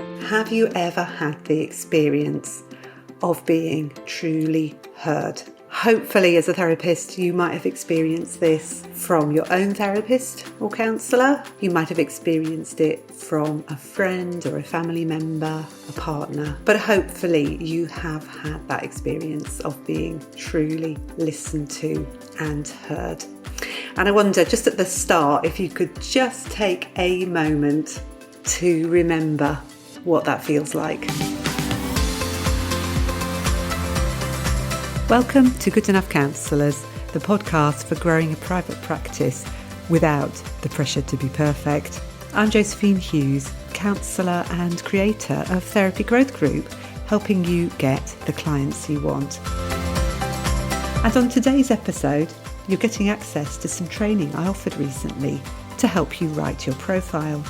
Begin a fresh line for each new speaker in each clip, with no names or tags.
Have you ever had the experience of being truly heard? Hopefully, as a therapist, you might have experienced this from your own therapist or counsellor. You might have experienced it from a friend or a family member, a partner. But hopefully, you have had that experience of being truly listened to and heard. And I wonder, just at the start, if you could just take a moment to remember what that feels like. Welcome to Good Enough Counsellors, the podcast for growing a private practice without the pressure to be perfect. I'm Josephine Hughes, counsellor and creator of Therapy Growth Group, helping you get the clients you want. And on today's episode, you're getting access to some training I offered recently to help you write your profile.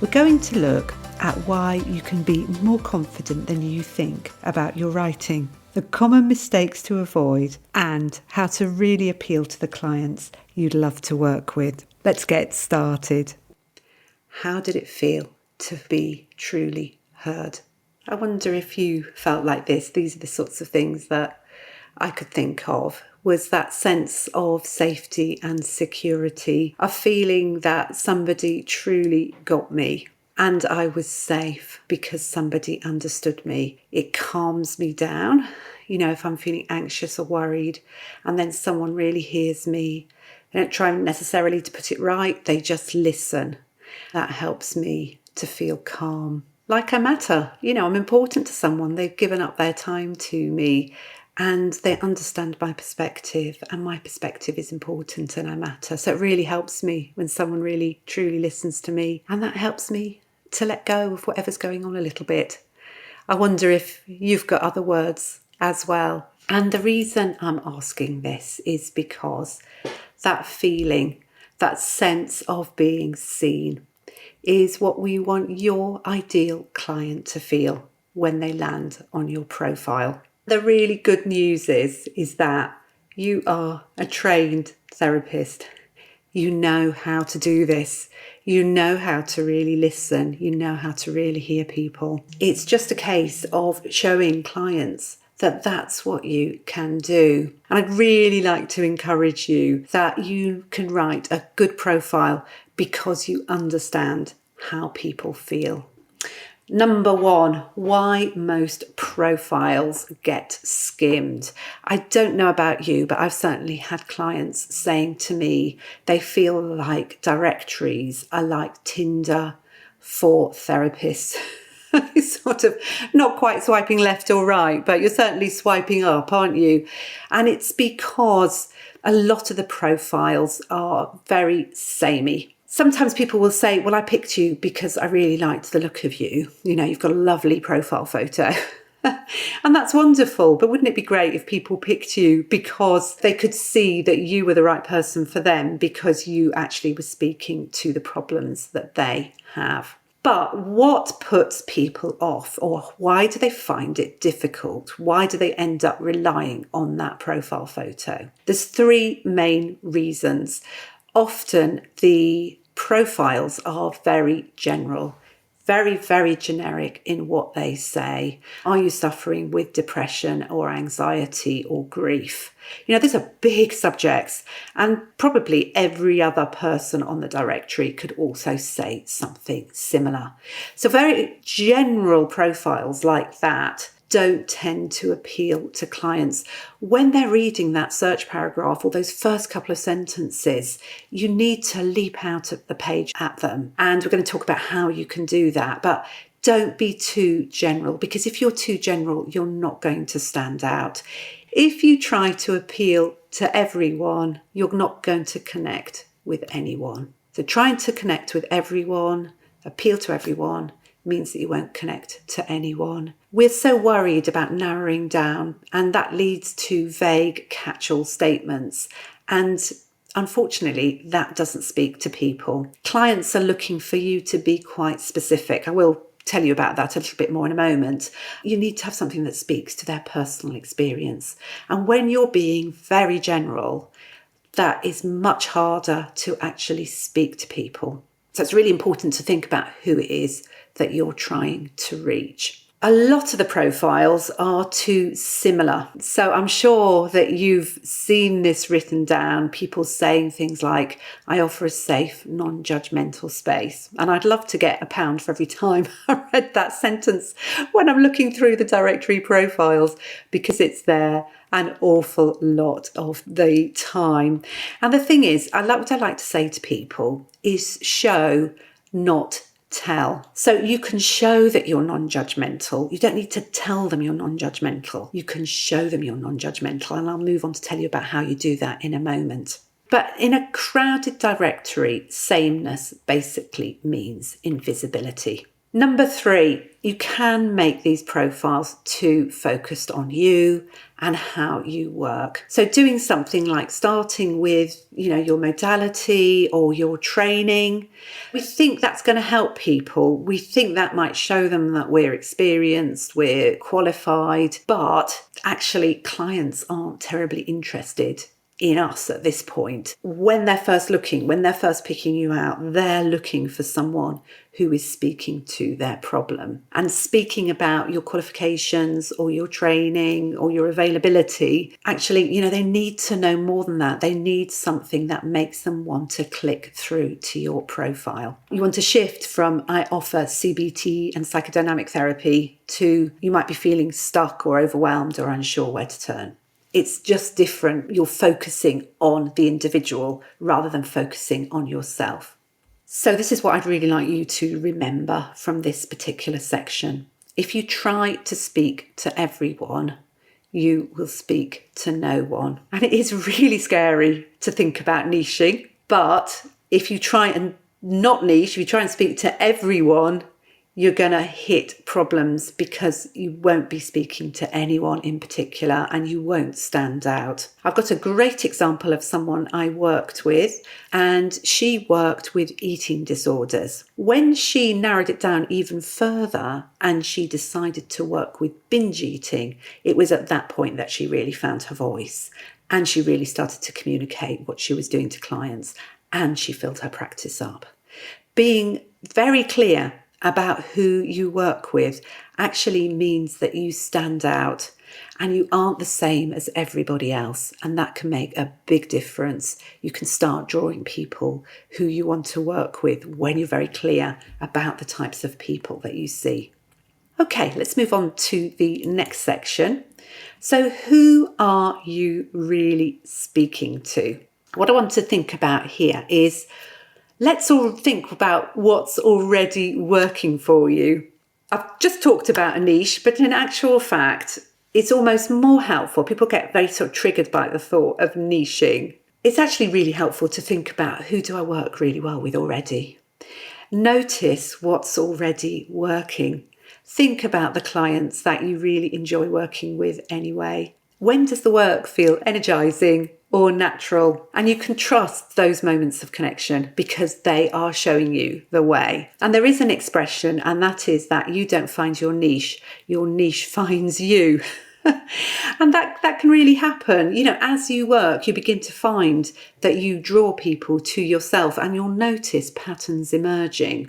We're going to look at why you can be more confident than you think about your writing, the common mistakes to avoid, and how to really appeal to the clients you'd love to work with. Let's get started. How did it feel to be truly heard? I wonder if you felt like this. These are the sorts of things that I could think of. Was that sense of safety and security, a feeling that somebody truly got me and I was safe because somebody understood me. It calms me down, if I'm feeling anxious or worried, and then someone really hears me. They don't try necessarily to put it right, they just listen. That helps me to feel calm. Like I matter, I'm important to someone. They've given up their time to me. And they understand my perspective, and my perspective is important and I matter. So it really helps me when someone really truly listens to me, and that helps me to let go of whatever's going on a little bit. I wonder if you've got other words as well. And the reason I'm asking this is because that feeling, that sense of being seen, is what we want your ideal client to feel when they land on your profile. The really good news is that you are a trained therapist. You know how to do this. You know how to really listen. You know how to really hear people. It's just a case of showing clients that that's what you can do. And I'd really like to encourage you that you can write a good profile because you understand how people feel. Number one, why most profiles get skimmed. I don't know about you, but I've certainly had clients saying to me they feel like directories are like Tinder for therapists. Sort of not quite swiping left or right, but you're certainly swiping up, aren't you? And it's because a lot of the profiles are very samey. Sometimes people will say, well, I picked you because I really liked the look of you. You've got a lovely profile photo. And that's wonderful. But wouldn't it be great if people picked you because they could see that you were the right person for them, because you actually were speaking to the problems that they have? But what puts people off, or why do they find it difficult? Why do they end up relying on that profile photo? There's three main reasons. Often the profiles are very general, very, very generic in what they say. Are you suffering with depression or anxiety or grief? These are big subjects, and probably every other person on the directory could also say something similar. So very general profiles like that don't tend to appeal to clients. When they're reading that search paragraph or those first couple of sentences, you need to leap out of the page at them. And we're going to talk about how you can do that. But don't be too general, because if you're too general, you're not going to stand out. If you try to appeal to everyone, you're not going to connect with anyone. So trying to connect with everyone, appeal to everyone, means that you won't connect to anyone. We're so worried about narrowing down, and that leads to vague catch-all statements. And unfortunately, that doesn't speak to people. Clients are looking for you to be quite specific. I will tell you about that a little bit more in a moment. You need to have something that speaks to their personal experience. And when you're being very general, that is much harder to actually speak to people. So it's really important to think about who it is that you're trying to reach. A lot of the profiles are too similar. So I'm sure that you've seen this written down, people saying things like, I offer a safe, non-judgmental space. And I'd love to get £1 for every time I read that sentence when I'm looking through the directory profiles, because it's there an awful lot of the time. And the thing is, what I like to say to people is show, not tell. So you can show that you're non-judgmental. You don't need to tell them you're non-judgmental. You can show them you're non-judgmental. And I'll move on to tell you about how you do that in a moment. But in a crowded directory, sameness basically means invisibility. Number 3, you can make these profiles too focused on you and how you work. So doing something like starting with, your modality or your training, we think that's going to help people. We think that might show them that we're experienced, we're qualified, but actually clients aren't terribly interested in us at this point. When they're first looking, when they're first picking you out, they're looking for someone who is speaking to their problem and speaking about your qualifications or your training or your availability. Actually, they need to know more than that. They need something that makes them want to click through to your profile. You want to shift from I offer CBT and psychodynamic therapy to you might be feeling stuck or overwhelmed or unsure where to turn. It's just different. You're focusing on the individual rather than focusing on yourself. So this is what I'd really like you to remember from this particular section. If you try to speak to everyone, you will speak to no one. And it is really scary to think about niching. But if you try and not niche, if you try and speak to everyone, you're going to hit problems because you won't be speaking to anyone in particular and you won't stand out. I've got a great example of someone I worked with, and she worked with eating disorders. When she narrowed it down even further and she decided to work with binge eating, it was at that point that she really found her voice and she really started to communicate what she was doing to clients, and she filled her practice up. Being very clear about who you work with actually means that you stand out and you aren't the same as everybody else, and that can make a big difference. You can start drawing people who you want to work with when you're very clear about the types of people that you see. Okay, let's move on to the next section. So who are you really speaking to? What I want to think about here is let's all think about what's already working for you. I've just talked about a niche, but in actual fact, it's almost more helpful. People get very sort of triggered by the thought of niching. It's actually really helpful to think about who do I work really well with already. Notice what's already working. Think about the clients that you really enjoy working with anyway. When does the work feel energizing or natural? And you can trust those moments of connection because they are showing you the way. And there is an expression, and that is that you don't find your niche finds you. And that can really happen. As you work, you begin to find that you draw people to yourself and you'll notice patterns emerging.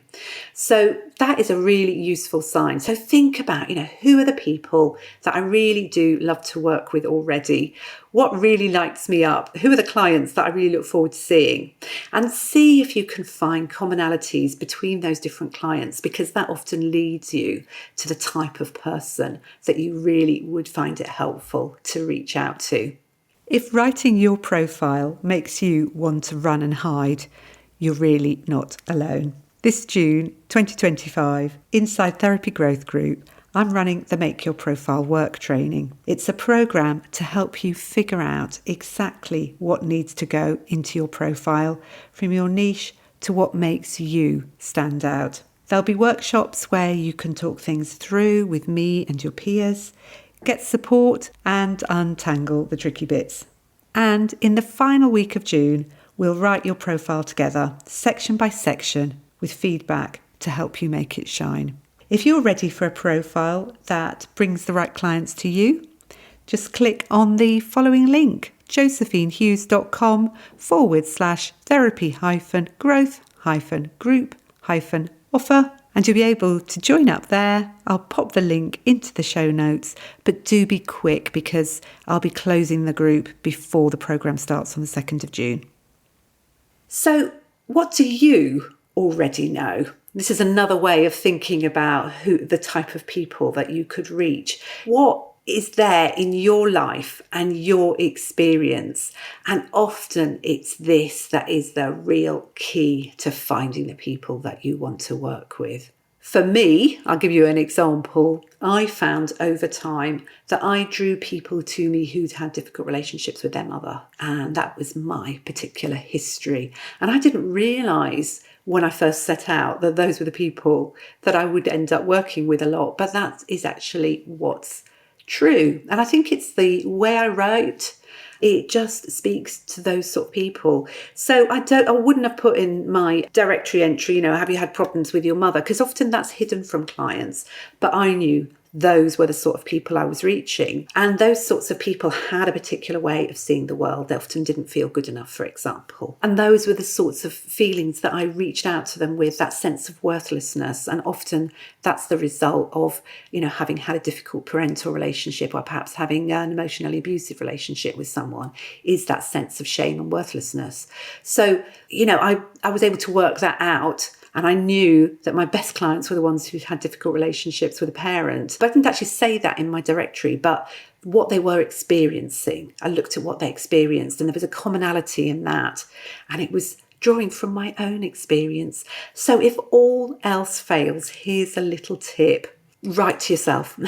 So that is a really useful sign. So think about, who are the people that I really do love to work with already? What really lights me up? Who are the clients that I really look forward to seeing? And see if you can find commonalities between those different clients, because that often leads you to the type of person that you really would find it helpful to reach out to. If writing your profile makes you want to run and hide, you're really not alone. This June 2025, inside Therapy Growth Group, I'm running the Make Your Profile Work training. It's a program to help you figure out exactly what needs to go into your profile, from your niche to what makes you stand out. There'll be workshops where you can talk things through with me and your peers, get support and untangle the tricky bits. And in the final week of June, we'll write your profile together, section by section, with feedback to help you make it shine. If you're ready for a profile that brings the right clients to you, just click on the following link, josephinehughes.com/therapy-growth counselling-group-offer, and you'll be able to join up there. I'll pop the link into the show notes, but do be quick because I'll be closing the group before the programme starts on the 2nd of June. So what do you already know? This is another way of thinking about the type of people that you could reach. What is there in your life and your experience? And often it's this that is the real key to finding the people that you want to work with. For me, I'll give you an example. I found over time that I drew people to me who'd had difficult relationships with their mother. And that was my particular history. And I didn't realise when I first set out that those were the people that I would end up working with a lot. But that is actually what's true. And I think it's the way I wrote. It just speaks to those sort of people. So I wouldn't have put in my directory entry, have you had problems with your mother? Because often that's hidden from clients. But I knew those were the sort of people I was reaching. And those sorts of people had a particular way of seeing the world. They often didn't feel good enough, for example. And those were the sorts of feelings that I reached out to them with, that sense of worthlessness. And often that's the result of, having had a difficult parental relationship or perhaps having an emotionally abusive relationship with someone, is that sense of shame and worthlessness. So, I was able to work that out. And I knew that my best clients were the ones who had difficult relationships with a parent. But I didn't actually say that in my directory, but what they were experiencing. I looked at what they experienced and there was a commonality in that. And it was drawing from my own experience. So if all else fails, here's a little tip. Write to yourself.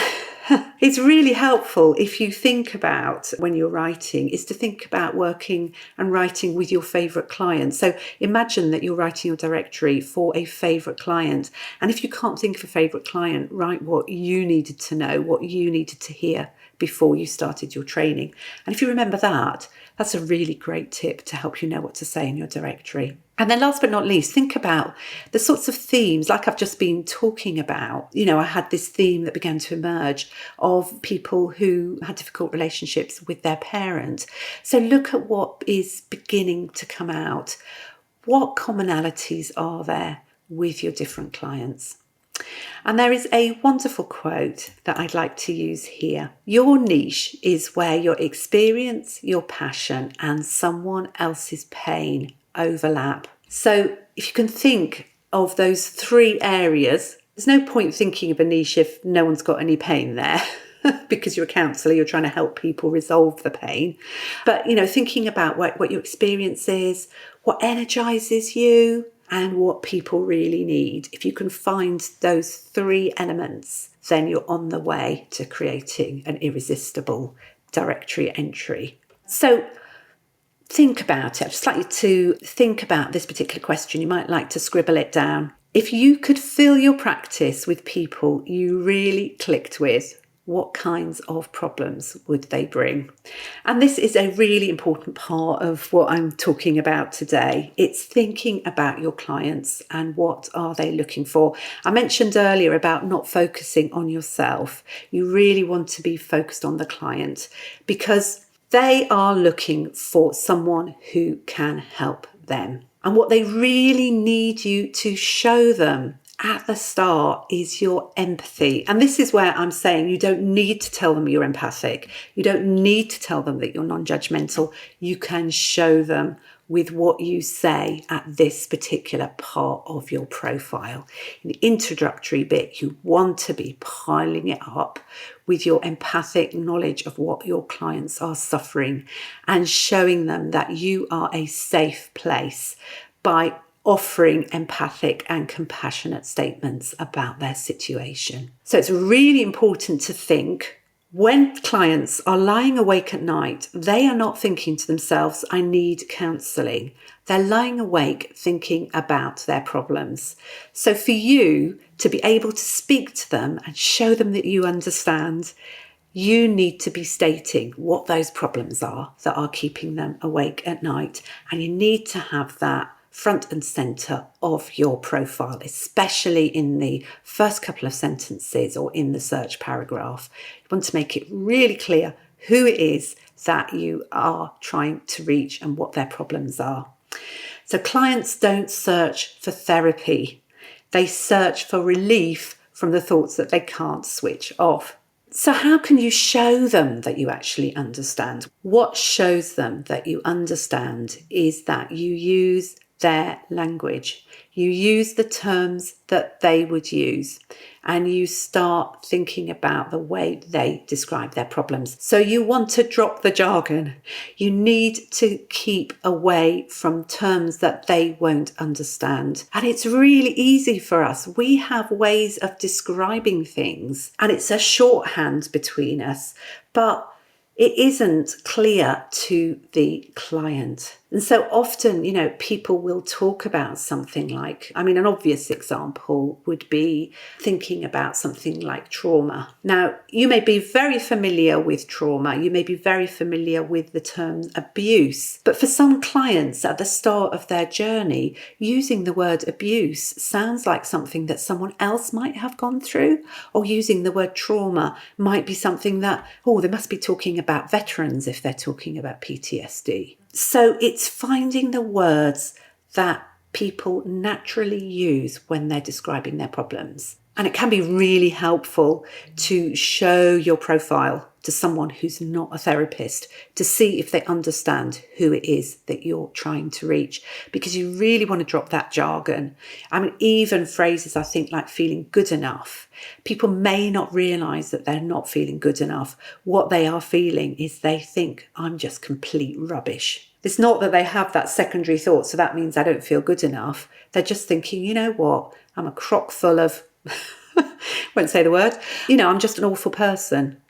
It's really helpful if you think about, when you're writing, is to think about working and writing with your favourite client. So imagine that you're writing your directory for a favourite client. And if you can't think of a favourite client, write what you needed to know, what you needed to hear before you started your training. And if you remember that, that's a really great tip to help you know what to say in your directory. And then last but not least, think about the sorts of themes like I've just been talking about. I had this theme that began to emerge of people who had difficult relationships with their parent. So look at what is beginning to come out. What commonalities are there with your different clients? And there is a wonderful quote that I'd like to use here. Your niche is where your experience, your passion, and someone else's pain overlap. So if you can think of those 3 areas, there's no point thinking of a niche if no one's got any pain there. Because you're a counsellor, you're trying to help people resolve the pain. But, thinking about what your experience is, what energises you, and what people really need. If you can find those 3 elements, then you're on the way to creating an irresistible directory entry. So think about it. I'd just like you to think about this particular question. You might like to scribble it down. If you could fill your practice with people you really clicked with, what kinds of problems would they bring? And this is a really important part of what I'm talking about today. It's thinking about your clients and what are they looking for. I mentioned earlier about not focusing on yourself. You really want to be focused on the client because they are looking for someone who can help them. And what they really need you to show them at the start is your empathy. And this is where I'm saying you don't need to tell them you're empathic. You don't need to tell them that you're non-judgmental. You can show them with what you say at this particular part of your profile. In the introductory bit, you want to be piling it up with your empathic knowledge of what your clients are suffering and showing them that you are a safe place by offering empathic and compassionate statements about their situation. So it's really important to think when clients are lying awake at night, they are not thinking to themselves, I need counselling. They're lying awake thinking about their problems. So for you to be able to speak to them and show them that you understand, you need to be stating what those problems are that are keeping them awake at night. And you need to have that front and centre of your profile, especially in the first couple of sentences or in the search paragraph. You want to make it really clear who it is that you are trying to reach and what their problems are. So clients don't search for therapy. They search for relief from the thoughts that they can't switch off. So how can you show them that you actually understand? What shows them that you understand is that you use their language. You use the terms that they would use, and you start thinking about the way they describe their problems. So you want to drop the jargon. You need to keep away from terms that they won't understand. And it's really easy for us. We have ways of describing things, and it's a shorthand between us, but it isn't clear to the client. And so often, people will talk about something like, an obvious example would be thinking about something like trauma. Now, you may be very familiar with trauma. You may be very familiar with the term abuse. But for some clients at the start of their journey, using the word abuse sounds like something that someone else might have gone through, or using the word trauma might be something that, they must be talking about veterans if they're talking about PTSD. So it's finding the words that people naturally use when they're describing their problems. And it can be really helpful to show your profile to someone who's not a therapist to see if they understand who it is that you're trying to reach, because you really want to drop that jargon. Even phrases, I think, like feeling good enough. People may not realise that they're not feeling good enough. What they are feeling is they think, I'm just complete rubbish. It's not that they have that secondary thought, so that means I don't feel good enough. They're just thinking, you know what, I'm a crock full of, won't say the word, I'm just an awful person.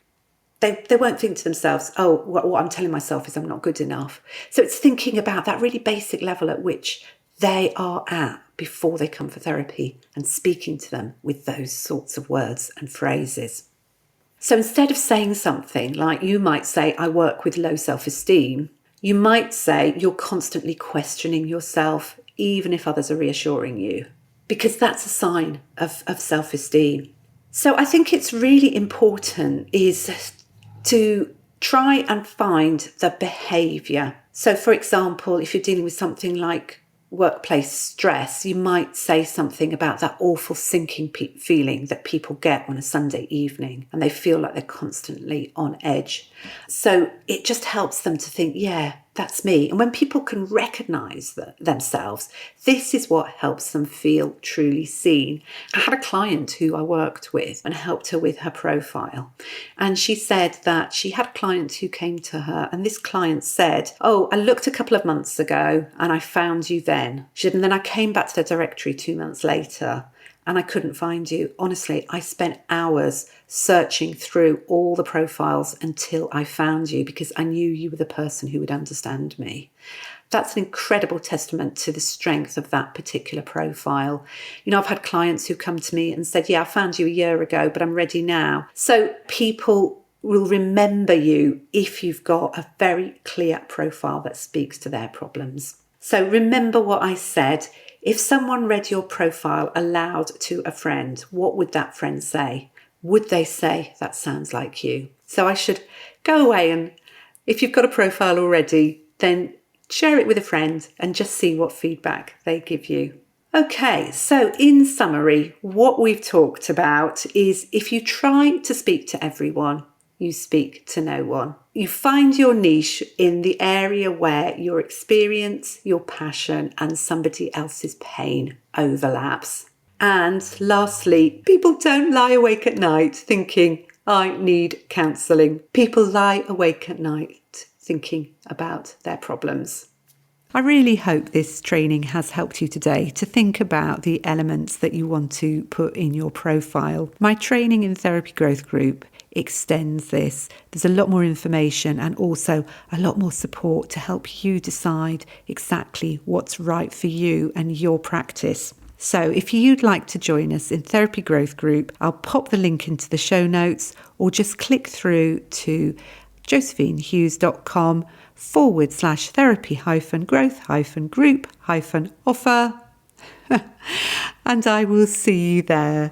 They won't think to themselves, what I'm telling myself is I'm not good enough. So it's thinking about that really basic level at which they are at before they come for therapy, and speaking to them with those sorts of words and phrases. So instead of saying something like, you might say, I work with low self-esteem, you might say you're constantly questioning yourself, even if others are reassuring you, because that's a sign of self-esteem. So I think it's really important is to try and find the behaviour. So for example, if you're dealing with something like workplace stress, you might say something about that awful sinking feeling that people get on a Sunday evening, and they feel like they're constantly on edge. So it just helps them to think, yeah, that's me. And when people can recognise themselves, this is what helps them feel truly seen. I had a client who I worked with and helped her with her profile. And she said that she had a client who came to her, and this client said, I looked a couple of months ago and I found you then. She said, and then I came back to the directory 2 months later and I couldn't find you. Honestly, I spent hours searching through all the profiles until I found you, because I knew you were the person who would understand me. That's an incredible testament to the strength of that particular profile. I've had clients who come to me and said, I found you a year ago, but I'm ready now. So people will remember you if you've got a very clear profile that speaks to their problems. So remember what I said. If someone read your profile aloud to a friend, what would that friend say? Would they say, that sounds like you? So I should go away, and if you've got a profile already, then share it with a friend and just see what feedback they give you. Okay, so in summary, what we've talked about is if you try to speak to everyone, you speak to no one. You find your niche in the area where your experience, your passion, and somebody else's pain overlaps. And lastly, people don't lie awake at night thinking, I need counselling. People lie awake at night thinking about their problems. I really hope this training has helped you today to think about the elements that you want to put in your profile. My training in Therapy Growth Group extends this. There's a lot more information and also a lot more support to help you decide exactly what's right for you and your practice. So if you'd like to join us in Therapy Growth Group, I'll pop the link into the show notes, or just click through to josephinehughes.com/therapy-growth-group-offer and I will see you there.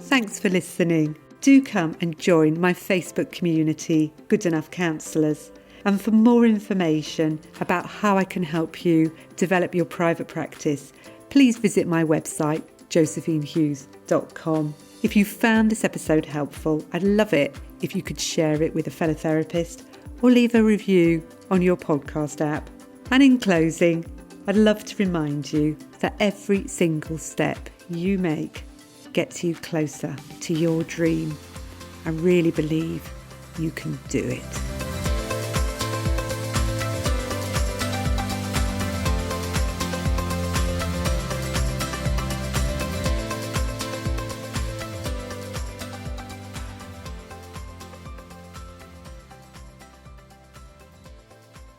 Thanks for listening. Do come and join my Facebook community, Good Enough Counsellors. And for more information about how I can help you develop your private practice, please visit my website, josephinehughes.com. If you found this episode helpful, I'd love it if you could share it with a fellow therapist or leave a review on your podcast app. And in closing, I'd love to remind you that every single step you make gets you closer to your dream. I really believe you can do it.